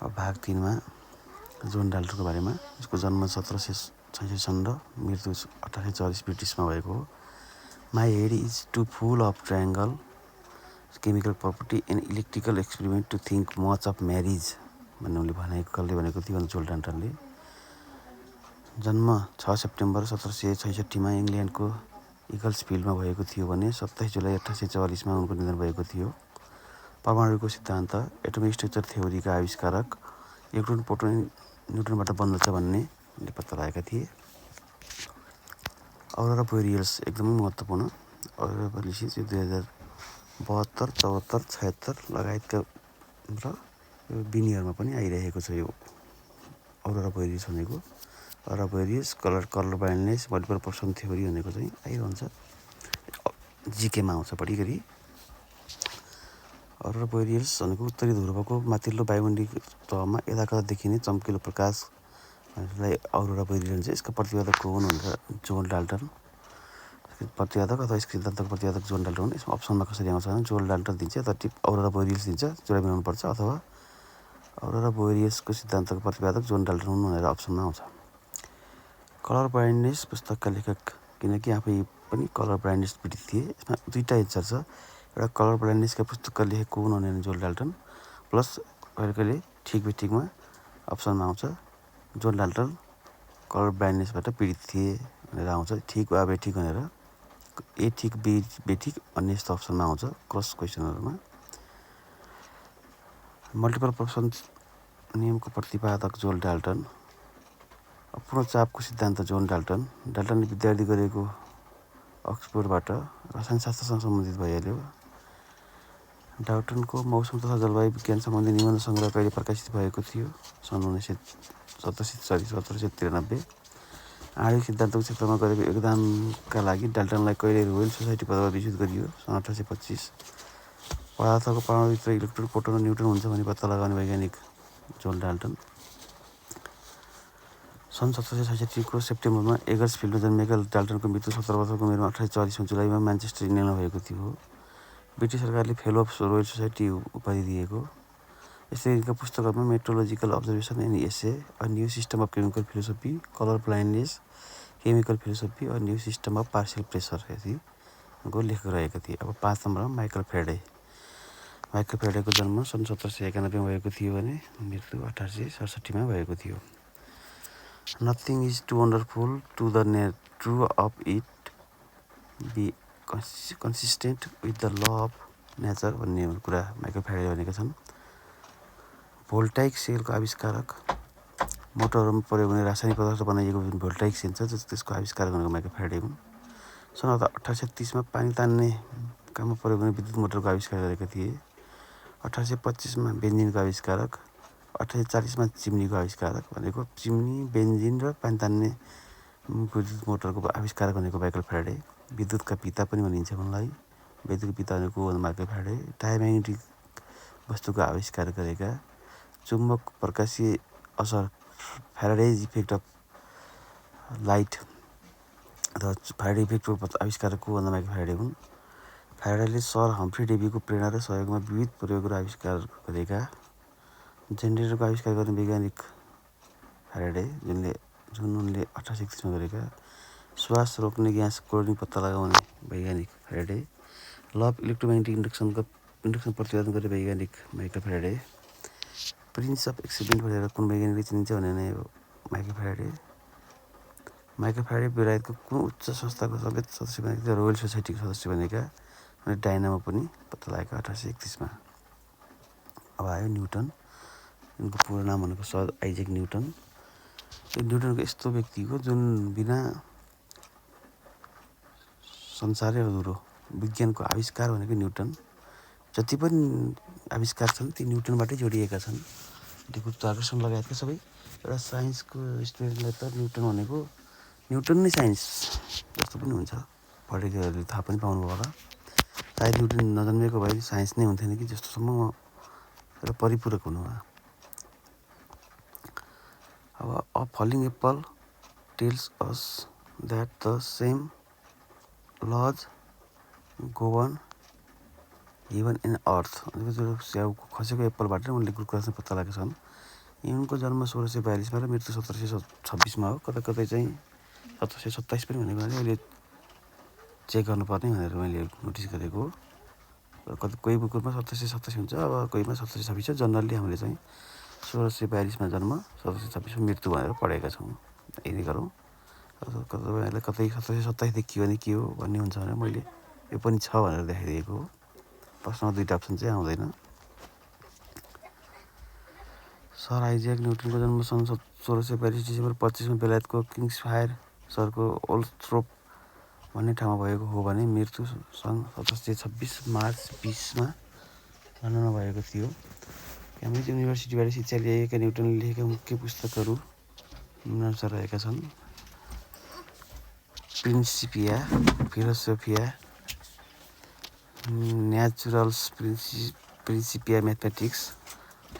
अब भाग 3 मा जोन डाल्टनको बारेमा। उसको जन्म 1766 सन् र मृत्यु 1840 ब्रिटिसमा भएको हो। My head is too full of triangle chemical property and electrical experiment to think much of marriage भन्ने उनले भनेको कसले भनेको थियो भने जोन डाल्टनले। जन्म 6 सेप्टेम्बर 1766 मा इङ्ल्यान्डको इगल्सफिल्डमा भएको थियो भने 27 जुलाई 1844 मा उनको निधन भएको थियो। परमाणुको सिद्धान्त एटोमिक स्ट्रक्चर थ्योरीका आविष्कारक इलेक्ट्रोन प्रोटोन न्युट्रनबाट बन्दछ भन्ने पत्ता लगाएका थिए। अरोरा बोरियल्स एकदमै महत्त्वपूर्ण। अरोरा बोरियल्स यो 2072, 74, 76 लगायतका र बिनियरमा पनि आइरहेको छ। यो अरोरा बोरियल्स भनेको aurora borealis colour blindness multiple person theory भनेको चाहिँ आइरहन्छ, जिकेमा आउँछ बढी गरी। अरोरा बोरियल्स भनेको उत्तरी ध्रुवको माथिल्लो वायुमण्डलीय तहमा यदाकदा देखिने चम्किलो प्रकाशलाई अरोरा बोरियल्स भन्छ। यसका प्रतिपादक को हुन् भनेर जोन डाल्टन प्रतिपादक अथवा यसको सिद्धान्तको प्रतिपादक जोन डाल्टन हुन्। यसमा अप्सनमा कसरी आउँछ भने जोन डाल्टन दिन्छ अथवा अरोरा बोरियल्स दिन्छ, जोडा मिलाउनुपर्छ, अथवा अरोरा बोरियल्सको सिद्धान्तको प्रतिपादक जोन डाल्टन हुन् भनेर अप्सनमा आउँछ। कलर ब्लाइन्डनेस पुस्तकका लेखक, किनकि आफै पनि कलर ब्लाइन्डनेस पीडित थिए। यसमा दुईवटा एन्सर छ। एउटा कलर ब्लाइन्डनेसका पुस्तकका लेखक को हुन् भने जोन डाल्टन, प्लस कहिले कहिले ठिक बेठिकमा अप्सनमा आउँछ जोन डाल्टन कलर ब्लाइन्डनेसबाट पीडित थिए भनेर आउँछ, ठिक वा बेठिक भनेर। ए ठिक बी बेठिक अन्य यस्तो अप्सनमा आउँछ क्रस क्वेसनहरूमा। मल्टिपल पर्सन नियमको प्रतिपादक जोन डाल्टन। अपूर्ण चापको सिद्धान्त जोन डाल्टन। डाल्टनले विद्यार्थी गरेको अक्सफोर्डबाट रसायनशास्त्रसँग सम्बन्धित भइहाल्यो। डाल्टनको मौसम तथा जलवायु विज्ञान सम्बन्धी निबन्ध सङ्ग्रह कहिले प्रकाशित भएको थियो? सन् 1793। आणविक सिद्धान्तको क्षेत्रमा गरेको योगदानका लागि डाल्टनलाई कहिले रोयल सोसाइटी पदबाट विच्युत गरियो? सन् 1825। पदार्थको परमाणुभित्र इलेक्ट्रोन प्रोटोन र न्युट्रन हुन्छ भनी पत्ता लगाउने वैज्ञानिक जोन डाल्टन। सन् 1766 को सेप्टेम्बरमा एगर्सफिल्डमा जन्मेका डाल्टनको मृत्यु 17 वर्षको उमेरमा 1840 जुलाईमा म्यान्चेस्टर इङ्ल्यान्डमा भएको थियो। ब्रिटिस सरकारले फेलो अफ रोयल सोसाइटी उपाधि दिएको। यस्तै यिनका पुस्तकहरूमा metrological observation and essay, a new system of chemical philosophy, colour blindness, chemical philosophy, a new system of partial pressure को लेखक रहेका थिए। अब 5 नम्बरमा माइकल फ्याराडे। माइकल फ्याराडेको जन्म सन् 1791 मा भएको थियो भने मृत्यु 1867 मा भएको थियो। Nothing is too wonderful to the true of it be consistent with the law of nature भन्ने कुरा माइकल फ्याराडे भनेका छन्। भोल्टाइक सेलको आविष्कारक। मोटरहरूमा प्रयोग हुने रासायनिक पदार्थ बनाइएको जुन भोल्टाइक सेल छ त्यसको आविष्कार गरेको माइकल फ्याराडे हुन्। सन् 1830 मा पानी तान्ने काममा प्रयोग हुने विद्युत मोटरको आविष्कार गरेका थिए। 1825 मा बेन्जिनको आविष्कारक। 1840 मा चिम्नीको आविष्कारक भनेको चिम्नी, बेन्जिन र पानी तान्ने विद्युत मोटरको आविष्कार भनेको माइकल फ्याराडे। विद्युतका पिता पनि भनिन्छ उनलाई। विद्युतको पिता भनेको माइकल फ्याराडे। डायम्याग्नेटिक वस्तुको आविष्कार गरेका। चुम्बक प्रकाशीय असर फ्याराडेज इफेक्ट अफ लाइट अथवा फ्याराडे इफेक्टको आविष्कारको माइकल फ्याराडे हुन्। फ्याराडेले सर हम्फ्री डेभीको प्रेरणा र सहयोगमा विविध प्रयोगहरू आविष्कार गरेका। जेनेरेटरको आविष्कार गर्ने वैज्ञानिक फ्याराडे जुन उनले 1831 मा गरेका। श्वास रोक्ने ग्यास क्लोरिन पत्ता लगाउने वैज्ञानिक फ्याराडे। लभ इलेक्ट्रोम्याग्नेटिक इन्डक्सन प्रतिपादन गर्ने वैज्ञानिक Michael Faraday. Prince of accident भनेर कुन वैज्ञानिकले चिनिन्छ भने नै हो माइकल फ्याराडे। माइकल फ्याराडे बेलायतको कुन उच्च संस्थाको समेत सदस्य बनेका, रोयल सोसाइटीको सदस्य बनेका, अनि डायनामा पनि पत्ता लागेका 1831 मा। अब आयो न्युटन। उनको पुरो नाम भनेको सर आइजेक न्युटन। यो न्युटनको यस्तो व्यक्ति हो जुन बिना संसारै अधुरो। विज्ञानको आविष्कार भनेको न्युटन। जति पनि आविष्कार छन् ती न्युटनबाटै जोडिएका छन्। गुरुत्वाकर्षण लगायतका सबै। एउटा साइन्सको स्टुडेन्टलाई त न्युटन भनेको न्युटन नै साइन्स जस्तो पनि हुन्छ। पढेकोहरूले थाहा पनि पाउनुभयो होला। सायद न्युटन नजन्मेको भए साइन्स नै हुन्थेन कि जस्तोसम्म एउटा परिपूरक हुनुभयो। अब a falling apple tells us that the same law go on even in earth स्याउको खसेको एप्पलबाट उनले गुरुत्वाकर्षण पत्ता लगाएका छन्। उनको जन्म 1642 र मृत्यु 1726 हो। कतै कतै चाहिँ 1727 पनि भनेको हुनाले अहिले चेक गर्नुपर्ने भनेर मैले नोटिस गरेको हो। कोही बुकमा 1727 हुन्छ, अब कोहीमा 1726 छ। जनरली हामीले चाहिँ 1642 जन्म 1726 मृत्यु भनेर पढेका छौँ। यदि गरौँ तपाईँहरूलाई कतै 1727 देखियो भने के हो भन्ने हुन्छ भनेर मैले यो पनि छ भनेर देखाइदिएको हो। प्रश्नमा दुईवटा अप्सन चाहिँ आउँदैन। सर आइज्याक न्युटनको जन्म सन् 1642 डिसेम्बर 25 बेलायतको किङ्सफायर सहरको ओल्थ्रोप भन्ने ठाउँमा भएको हो भने मृत्यु सन् 1726 मार्च 20 लन्डनमा भएको थियो। क्याम्ब्रिज युनिभर्सिटीबाट शिक्षा ल्याएका न्युटनले लेखेका मुख्य पुस्तकहरू निम्नानुसार रहेका छन्। Principia, Philosophiae, Naturalis Principia, mathematics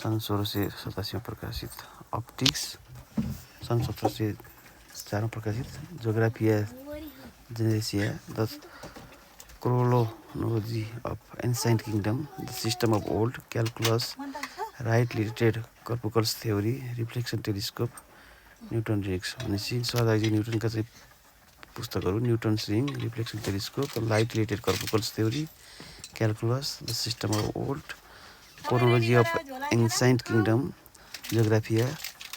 सन् 1687 प्रकाशित, अप्टिक्स सन् 1704 प्रकाशित, Geographia Generalis, the chronology of ancient kingdom, the system of world, calculus, light related, corpuscles theory, reflection telescope, Newton rings भनेपछि सर आइज्याक न्युटनका चाहिँ पुस्तकहरू Newton's ring, reflection telescope, light related corpuscles theory, calculus, the system of world, chronology of ancient kingdom, Geographia,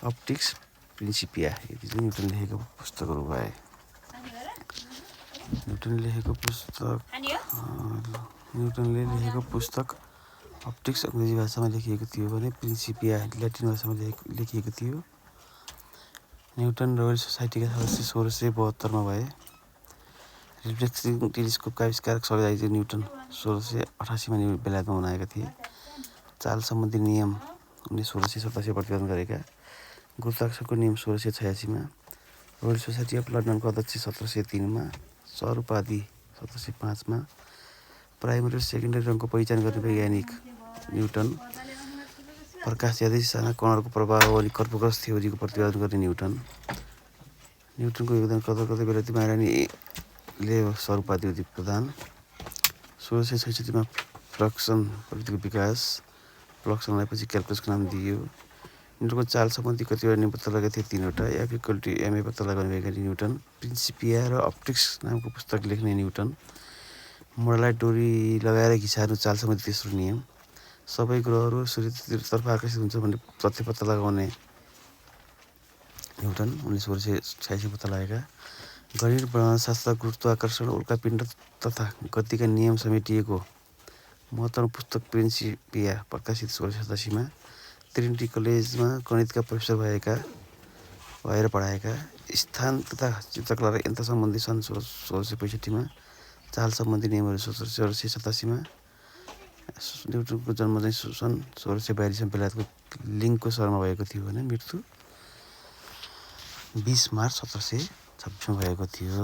Opticks, Principia, यति चाहिँ newton लेखेको पुस्तकहरू भए। न्युटनले लेखेको पुस्तक अप्टिक्स अङ्ग्रेजी भाषामा लेखिएको थियो भने प्रिन्सिपिया ल्याटिन भाषामा लेखिएको थियो। न्युटन रोयल सोसाइटीका सदस्य 1672 भए। रिफ्लेक्सन टेलिस्कोपका आविष्कारक सर आइज्याक न्युटन 1688 बेलायतमा बनाएका थिए। चाल सम्बन्धी नियम उनले 1687 प्रतिपादन गरेका। गुरुत्वाकर्षणको नियम 1686 रोयल सोसाइटी अफ लन्डनको अध्यक्ष 1703 सर उपाधि 1705 प्राइमरी र सेकेन्डरी रङको पहिचान गर्ने वैज्ञानिक न्युटन। प्रकाश ज्यादै साना कणहरूको प्रभाव अनि कर्पुकल्स थ्योरीको प्रतिपादन गर्ने न्युटनको योगदान कतै बेलायती महारानीले सर उपाधि प्रदान। 1666 फ्लक्सन प्रविधिको विकास, फ्लक्सनलाई पछि क्यालकुलसको नाम दिइयो। न्युटनको चाल सम्बन्धी कतिवटा नियम पत्ता लगाएका थिए 3वटा। एफ इक्वल टु एमए पत्ता लगाउने वैज्ञानिक न्युटन। प्रिन्सिपिया र अप्टिक्स नामको पुस्तक लेख्ने न्युटन। मोडालाई डोरी लगाएर घिसार्नु चाल सम्बन्धी तेस्रो नियम। सबै ग्रहहरू सूर्यतर्फ आकर्षित हुन्छ भन्ने तथ्य पत्ता लगाउने न्युटन, उनले 1686 पत्ता लगाएका। गणित, ब्रह्माण्डशास्त्र, गुरुत्वाकर्षण, उल्कापिण्ड तथा गतिका नियम समेटिएको महत्त्वपूर्ण पुस्तक प्रिन्सिपिया प्रकाशित 1687 ट्रिनिटी कलेजमा गणितका प्रोफेसर भएर पढाएका। स्थान तथा चित्रकला र यन्त्र सम्बन्धी सन् 1665 चाल सम्बन्धी नियमहरू 1687 न्युटनको जन्म चाहिँ सन् 1642 बेलायतको लिङ्कको सहरमा भएको थियो भने मृत्यु 20 मार्च 1726 भएको थियो।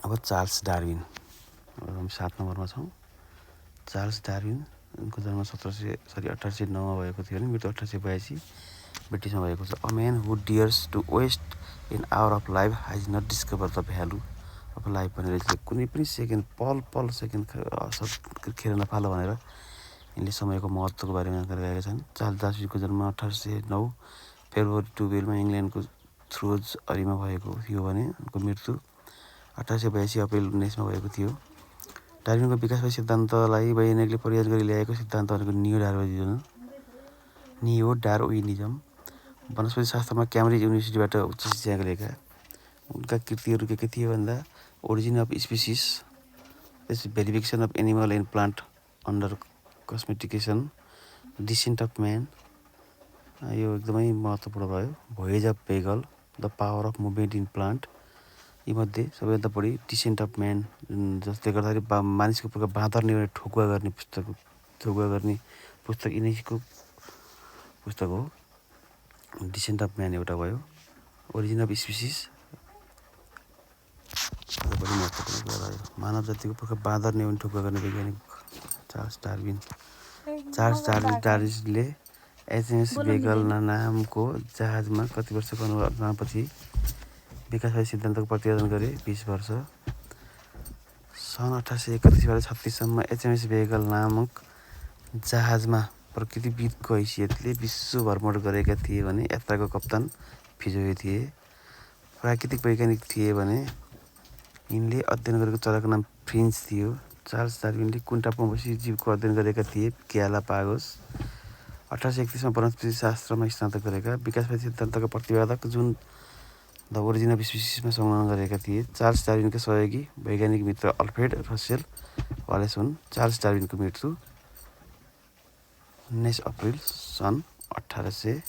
अब चार्ल्स डार्विन, अब हामी 7 नम्बरमा छौँ। चार्ल्स डार्विन उनको जन्म 1809 भएको थियो भने मृत्यु 1882 ब्रिटिसमा भएको छ। A man who dares to waste an hour of life has not discover the value of life भनेर कुनै पनि सेकेन्ड पल सेकेन्ड खेर नफाल भनेर यिनले समयको महत्त्वको बारेमा जानकारी गएका छन्। चार्ल्स डार्विनको जन्म 1809 फेब्रुअरी 12 इङ्ल्यान्डको थ्रोज अरीमा भएको थियो भने उनको मृत्यु 1882 अप्रिल 19 भएको थियो। डार्विनको विकासवादी सिद्धान्तलाई वैज्ञानिकले प्रयास गरी ल्याएको सिद्धान्त भनेको नियो डार्विनिजम। वनस्पति शास्त्रमा क्याम्ब्रिज युनिभर्सिटीबाट उच्च शिक्षा गरेका। उनका कृतिहरू के थिए भन्दा origin of species, verification of animal and plant under domestication, descent of man, यो एकदमै महत्त्वपूर्ण भयो। Voyage of Beagle, the power of movement in plant, यीमध्ये सबैभन्दा बढी डिसेन्ट अफ म्यान, जसले गर्दाखेरि मानिसको प्रकार बाँदर नै ठोकुवा गर्ने पुस्तक यिनीको पुस्तक हो। डिसेन्ट अफ म्यान एउटा भयो। ओरिजिन अफ स्पिसिस बढी महत्त्वपूर्ण कुरा रह्यो। मानव जातिको प्रकार बाँदर नै ठोकुवा गर्ने वैज्ञानिक चार्ल्स डार्विन। चार्ल्स डार्विनले एचएमएस बेगल नामको जहाजमा कति वर्षको अनुभवपछि विकासवादी सिद्धान्तको प्रतिपादन गरे। 20 वर्ष। सन् 1831बाट 36सम्म HMS बेगल नामक जहाजमा प्रकृतिविदको हैसियतले विश्व भ्रमण गरेका थिए भने यात्राको कप्तान फिजोय थिए। प्राकृतिक वैज्ञानिक थिए भने यिनले अध्ययन गरेको चराको नाम फ्रिन्ज थियो। चार्ल्स डार्विनले कुन टापुमा बसी जीवको अध्ययन गरेका थिए? ग्यालापागोस। 1831मा वनस्पति शास्त्रमा स्नातक गरेका। विकासवादी सिद्धान्तका प्रतिपादक जुन द ओरिजिन अफ स्पिसिसमा संलग्न गरेका थिए। चार्ल्स डार्विनका सहयोगी वैज्ञानिक मित्र अल्फ्रेड रसेल वालेस हुन्। चार्ल्स डार्विनको मृत्यु 19 अप्रिल सन् 1882।